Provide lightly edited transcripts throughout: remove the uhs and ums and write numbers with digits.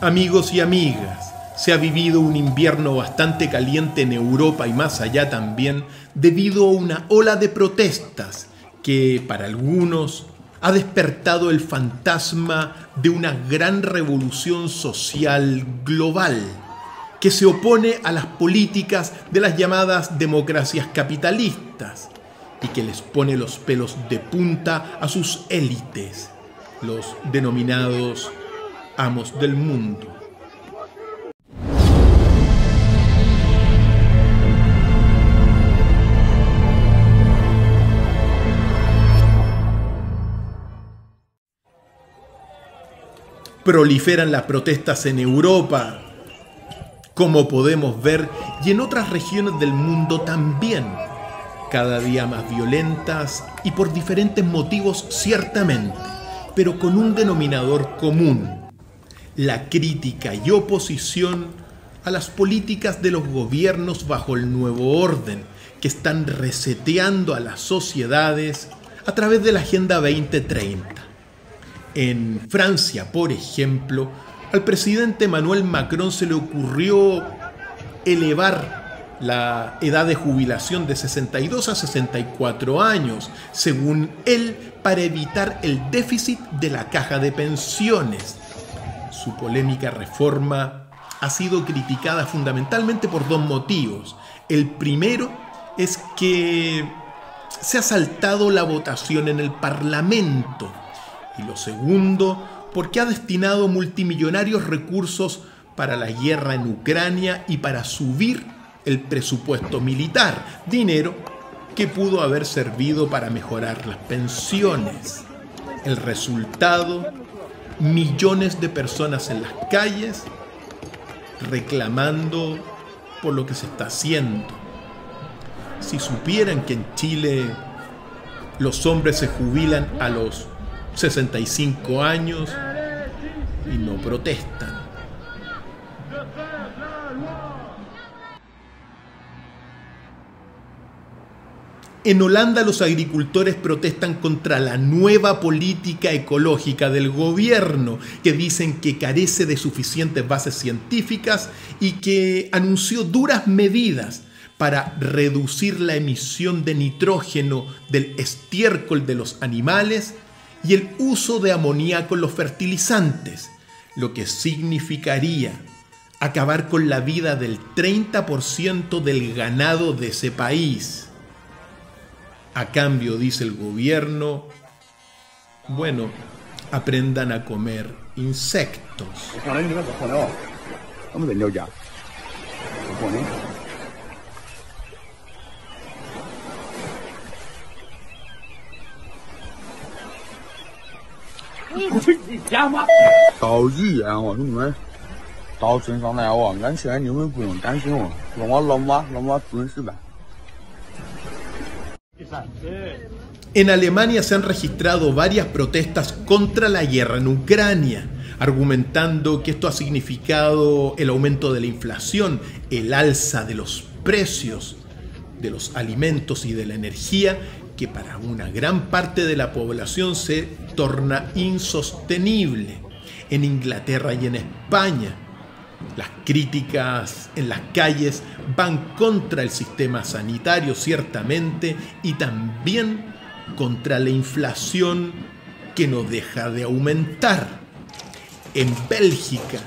Amigos y amigas, se ha vivido un invierno bastante caliente en Europa y más allá también debido a una ola de protestas que para algunos ha despertado el fantasma de una gran revolución social global que se opone a las políticas de las llamadas democracias capitalistas y que les pone los pelos de punta a sus élites, los denominados amos del mundo. Proliferan las protestas en Europa, como podemos ver, y en otras regiones del mundo también, cada día más violentas y por diferentes motivos ciertamente, pero con un denominador común: la crítica y oposición a las políticas de los gobiernos bajo el nuevo orden que están reseteando a las sociedades a través de la Agenda 2030. En Francia, por ejemplo, al presidente Emmanuel Macron se le ocurrió elevar la edad de jubilación de 62 a 64 años, según él, para evitar el déficit de la caja de pensiones. Su polémica reforma ha sido criticada fundamentalmente por dos motivos. El primero es que se ha saltado la votación en el Parlamento. Y lo segundo, porque ha destinado multimillonarios recursos para la guerra en Ucrania y para subir el presupuesto militar, dinero que pudo haber servido para mejorar las pensiones. El resultado: millones de personas en las calles reclamando por lo que se está haciendo. Si supieran que en Chile los hombres se jubilan a los 65 años y no protestan. En Holanda los agricultores protestan contra la nueva política ecológica del gobierno, que dicen que carece de suficientes bases científicas y que anunció duras medidas para reducir la emisión de nitrógeno del estiércol de los animales y el uso de amoníaco en los fertilizantes, lo que significaría acabar con la vida del 30% del ganado de ese país. A cambio, dice el gobierno, bueno, aprendan a comer insectos. En Alemania se han registrado varias protestas contra la guerra en Ucrania, argumentando que esto ha significado el aumento de la inflación, el alza de los precios de los alimentos y de la energía, que para una gran parte de la población se torna insostenible. En Inglaterra y en España, las críticas en las calles van contra el sistema sanitario, ciertamente, y también contra la inflación que no deja de aumentar. En Bélgica,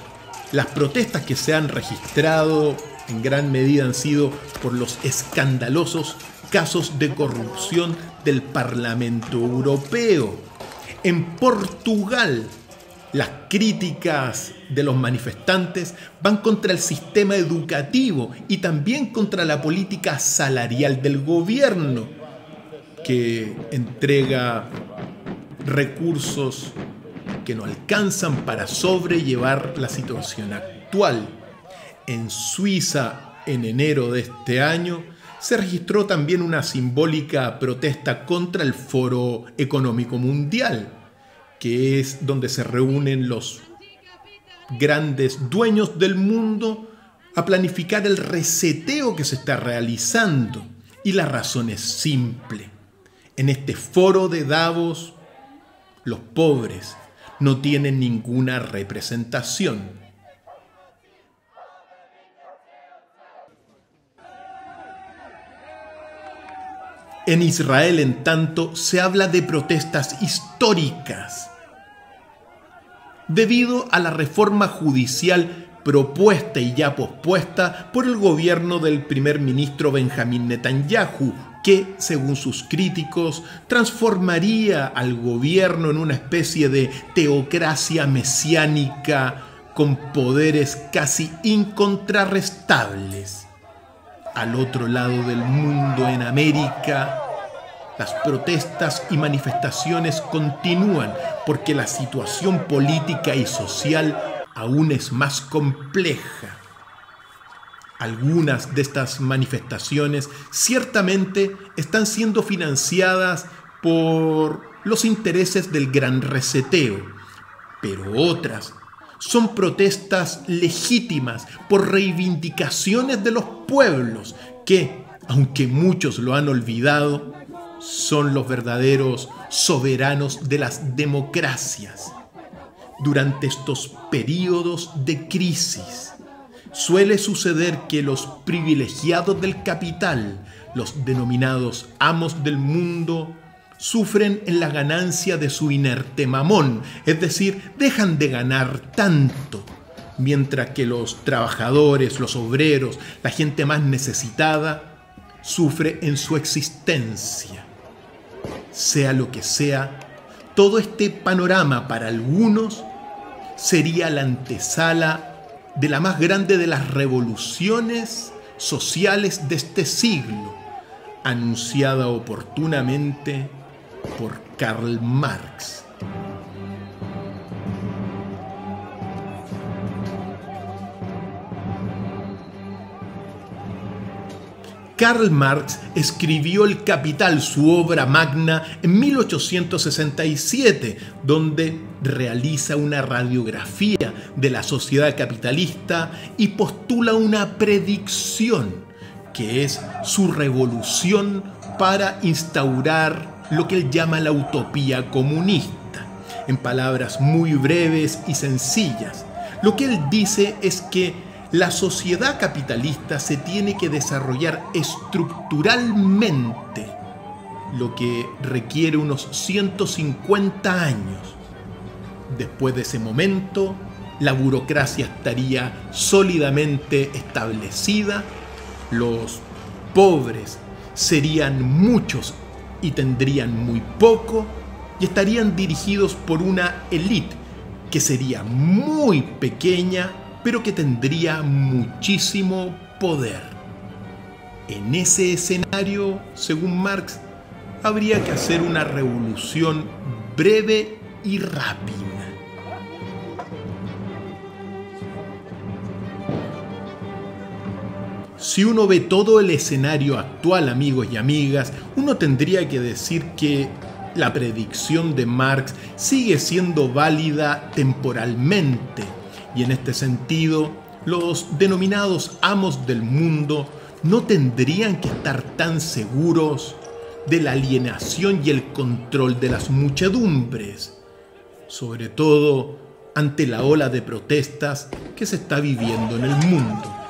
las protestas que se han registrado en gran medida han sido por los escandalosos casos de corrupción del Parlamento Europeo. En Portugal, las críticas de los manifestantes van contra el sistema educativo y también contra la política salarial del gobierno, que entrega recursos que no alcanzan para sobrellevar la situación actual. En Suiza, en enero de este año, se registró también una simbólica protesta contra el Foro Económico Mundial, que es donde se reúnen los grandes dueños del mundo a planificar el reseteo que se está realizando. Y la razón es simple. En este foro de Davos, los pobres no tienen ninguna representación. En Israel, en tanto, se habla de protestas históricas debido a la reforma judicial propuesta y ya pospuesta por el gobierno del primer ministro Benjamín Netanyahu, que, según sus críticos, transformaría al gobierno en una especie de teocracia mesiánica con poderes casi incontrarrestables. Al otro lado del mundo, en América, las protestas y manifestaciones continúan porque la situación política y social aún es más compleja. Algunas de estas manifestaciones ciertamente están siendo financiadas por los intereses del gran reseteo, pero otras son protestas legítimas por reivindicaciones de los pueblos que, aunque muchos lo han olvidado, son los verdaderos soberanos de las democracias. Durante estos periodos de crisis, suele suceder que los privilegiados del capital, los denominados amos del mundo, sufren en la ganancia de su inerte mamón, es decir, dejan de ganar tanto, mientras que los trabajadores, los obreros, la gente más necesitada, sufre en su existencia. Sea lo que sea, todo este panorama para algunos sería la antesala de la más grande de las revoluciones sociales de este siglo, anunciada oportunamente por Karl Marx. Karl Marx escribió El Capital, su obra magna, en 1867, donde realiza una radiografía de la sociedad capitalista y postula una predicción, que es su revolución para instaurar lo que él llama la utopía comunista. En palabras muy breves y sencillas, lo que él dice es que la sociedad capitalista se tiene que desarrollar estructuralmente, lo que requiere unos 150 años. Después de ese momento, la burocracia estaría sólidamente establecida, los pobres serían muchos y tendrían muy poco, y estarían dirigidos por una élite que sería muy pequeña, pero que tendría muchísimo poder. En ese escenario, según Marx, habría que hacer una revolución breve y rápida. Si uno ve todo el escenario actual, amigos y amigas, uno tendría que decir que la predicción de Marx sigue siendo válida temporalmente. Y en este sentido, los denominados amos del mundo no tendrían que estar tan seguros de la alienación y el control de las muchedumbres, sobre todo ante la ola de protestas que se está viviendo en el mundo.